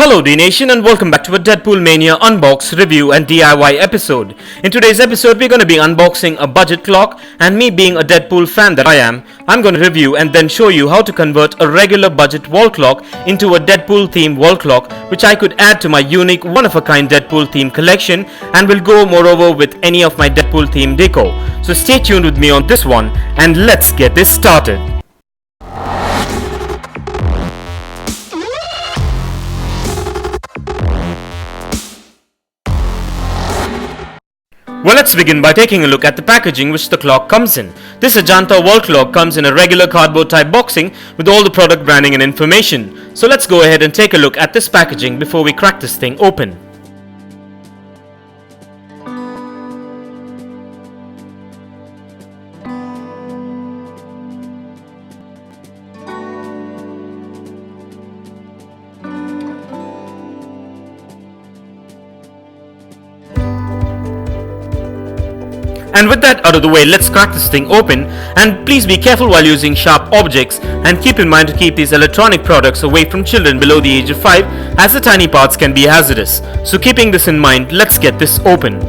Hello Dnation and welcome back to a Deadpool Mania unbox, review and DIY episode. In today's episode we're going to be unboxing a budget clock, and me being a Deadpool fan that I am, I'm going to review and then show you how to convert a regular budget wall clock into a Deadpool themed wall clock, which I could add to my unique one-of-a-kind Deadpool theme collection, and will go moreover with any of my Deadpool theme deco. So stay tuned with me on this one and let's get this started. Well, let's begin by taking a look at the packaging which the clock comes in. This Ajantha wall clock comes in a regular cardboard type boxing with all the product branding and information. So let's go ahead and take a look at this packaging before we crack this thing open. And with that out of the way, let's crack this thing open, and please be careful while using sharp objects, and keep in mind to keep these electronic products away from children below the age of 5, as the tiny parts can be hazardous. So keeping this in mind, let's get this open.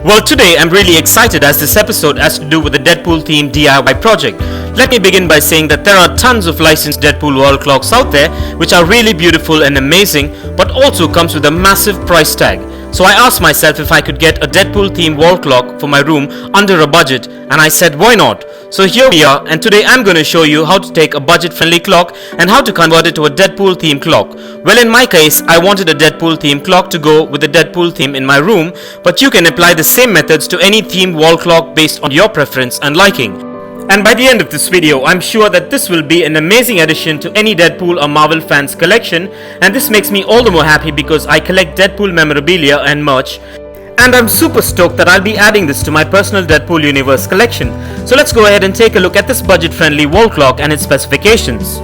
Well, today I'm really excited as this episode has to do with the Deadpool themed DIY project. Let me begin by saying that there are tons of licensed Deadpool wall clocks out there which are really beautiful and amazing, but also comes with a massive price tag. So I asked myself if I could get a Deadpool themed wall clock for my room under a budget, and I said why not? So here we are, and today I'm going to show you how to take a budget friendly clock and how to convert it to a Deadpool themed clock. Well, in my case, I wanted a Deadpool themed clock to go with the Deadpool theme in my room, but you can apply the same methods to any themed wall clock based on your preference and liking. And by the end of this video, I'm sure that this will be an amazing addition to any Deadpool or Marvel fans collection, and this makes me all the more happy because I collect Deadpool memorabilia and merch, and I'm super stoked that I'll be adding this to my personal Deadpool universe collection. So let's go ahead and take a look at this budget friendly wall clock and its specifications.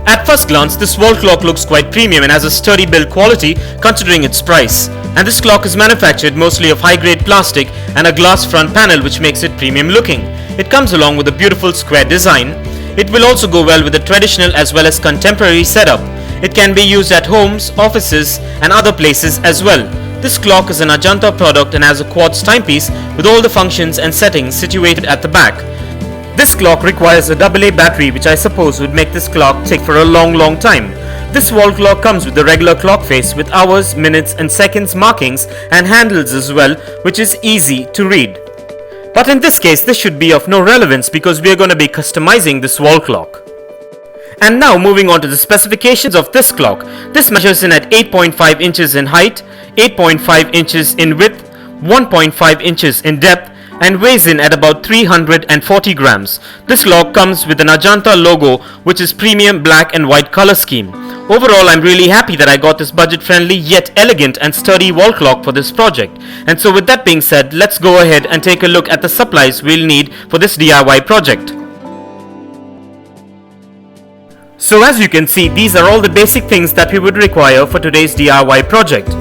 At first glance, this wall clock looks quite premium and has a sturdy build quality considering its price. And this clock is manufactured mostly of high-grade plastic and a glass front panel which makes it premium looking. It comes along with a beautiful square design. It will also go well with the traditional as well as contemporary setup. It can be used at homes, offices and other places as well. This clock is an Ajantha product and has a Quartz timepiece with all the functions and settings situated at the back. This clock requires a AA battery, which I suppose would make this clock tick for a long time. This wall clock comes with the regular clock face with hours, minutes and seconds markings and handles as well, which is easy to read. But in this case, this should be of no relevance because we are going to be customizing this wall clock. And now moving on to the specifications of this clock. This measures in at 8.5 inches in height, 8.5 inches in width, 1.5 inches in depth, and weighs in at about 340 grams. This clock comes with an Ajantha logo which is premium black and white color scheme. Overall, I'm really happy that I got this budget friendly yet elegant and sturdy wall clock for this project. And so with that being said, let's go ahead and take a look at the supplies we'll need for this DIY project. So as you can see, these are all the basic things that we would require for today's DIY project.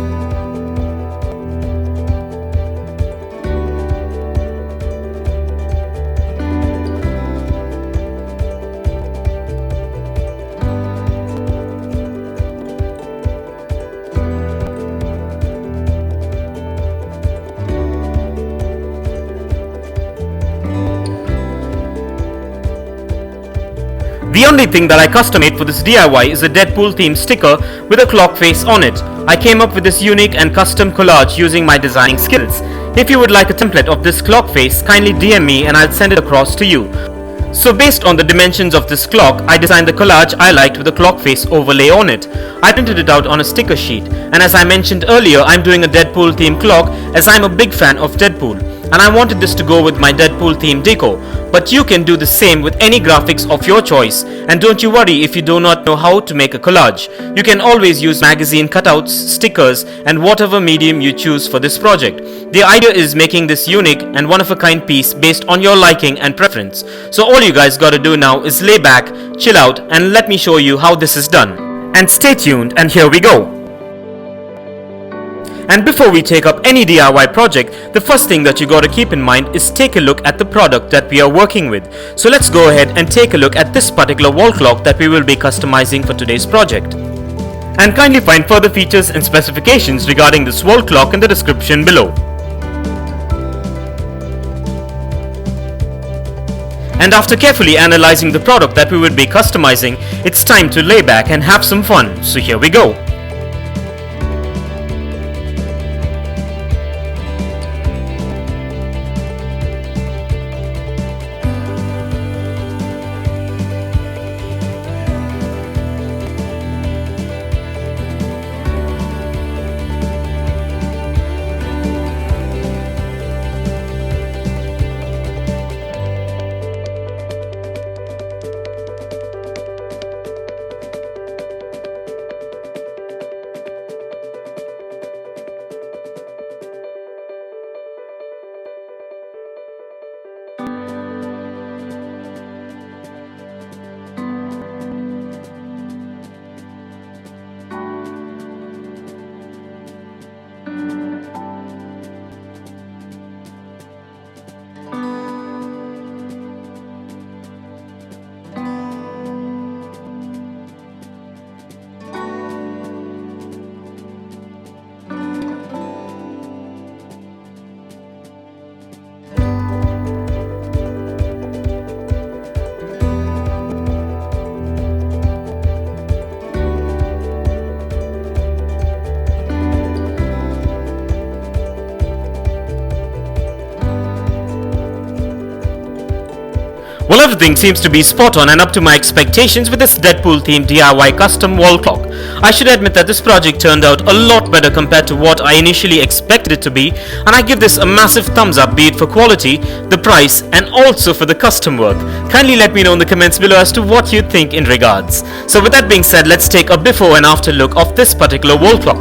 The only thing that I custom made for this DIY is a Deadpool themed sticker with a clock face on it. I came up with this unique and custom collage using my designing skills. If you would like a template of this clock face, kindly DM me and I'll send it across to you. So based on the dimensions of this clock, I designed the collage I liked with a clock face overlay on it. I printed it out on a sticker sheet, and as I mentioned earlier, I'm doing a Deadpool themed clock as I'm a big fan of Deadpool. And I wanted this to go with my Deadpool theme deco. but you can do the same with any graphics of your choice. And don't you worry if you do not know how to make a collage. You can always use magazine cutouts, stickers, and whatever medium you choose for this project. The idea is making this unique and one-of-a-kind piece based on your liking and preference. So all you guys gotta do now is lay back, chill out, and let me show you how this is done. And stay tuned, and here we go. And before we take up any DIY project, the first thing that you gotta keep in mind is take a look at the product that we are working with. So let's go ahead and take a look at this particular wall clock that we will be customizing for today's project. And kindly find further features and specifications regarding this wall clock in the description below. And after carefully analyzing the product that we would be customizing, it's time to lay back and have some fun. So here we go. Well, everything seems to be spot on and up to my expectations with this Deadpool themed DIY custom wall clock. I should admit that this project turned out a lot better compared to what I initially expected it to be, and I give this a massive thumbs up, be it for quality, the price, and also for the custom work. Kindly let me know in the comments below as to what you think in regards. So with that being said, let's take a before and after look of this particular wall clock.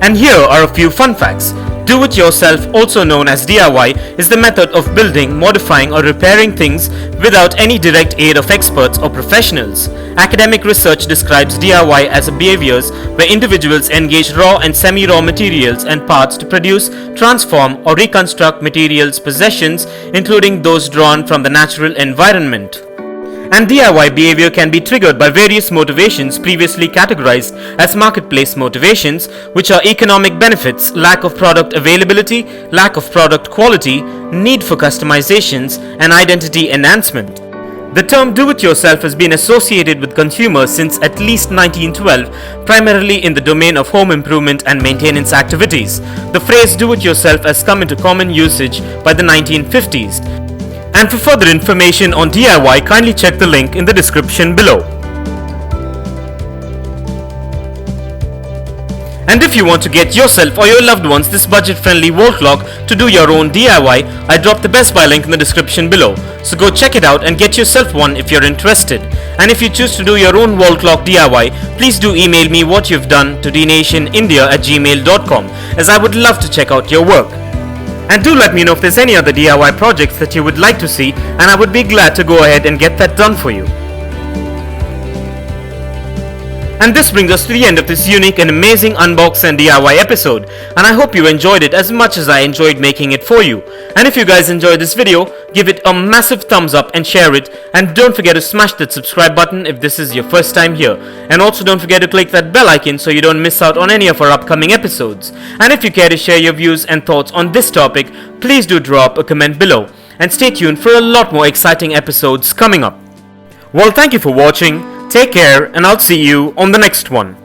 And here are a few fun facts. Do-it-yourself, also known as DIY, is the method of building, modifying or repairing things without any direct aid of experts or professionals. Academic research describes DIY as behaviors where individuals engage raw and semi-raw materials and parts to produce, transform or reconstruct materials' possessions, including those drawn from the natural environment. And DIY behavior can be triggered by various motivations previously categorized as marketplace motivations, which are economic benefits, lack of product availability, lack of product quality, need for customizations, and identity enhancement. The term do-it-yourself has been associated with consumers since at least 1912, primarily in the domain of home improvement and maintenance activities. The phrase do-it-yourself has come into common usage by the 1950s. And for further information on DIY, kindly check the link in the description below. And if you want to get yourself or your loved ones this budget-friendly wall clock to do your own DIY, I dropped the Best Buy link in the description below. So go check it out and get yourself one if you're interested. And if you choose to do your own wall clock DIY, please do email me what you've done to dnationindia@gmail.com, as I would love to check out your work. And do let me know if there's any other DIY projects that you would like to see, and I would be glad to go ahead and get that done for you. And this brings us to the end of this unique and amazing unbox and DIY episode, and I hope you enjoyed it as much as I enjoyed making it for you. And if you guys enjoyed this video, give it a massive thumbs up and share it, and don't forget to smash that subscribe button if this is your first time here. And also don't forget to click that bell icon so you don't miss out on any of our upcoming episodes. And if you care to share your views and thoughts on this topic, please do drop a comment below, and stay tuned for a lot more exciting episodes coming up. Well, thank you for watching. Take care, and I'll see you on the next one.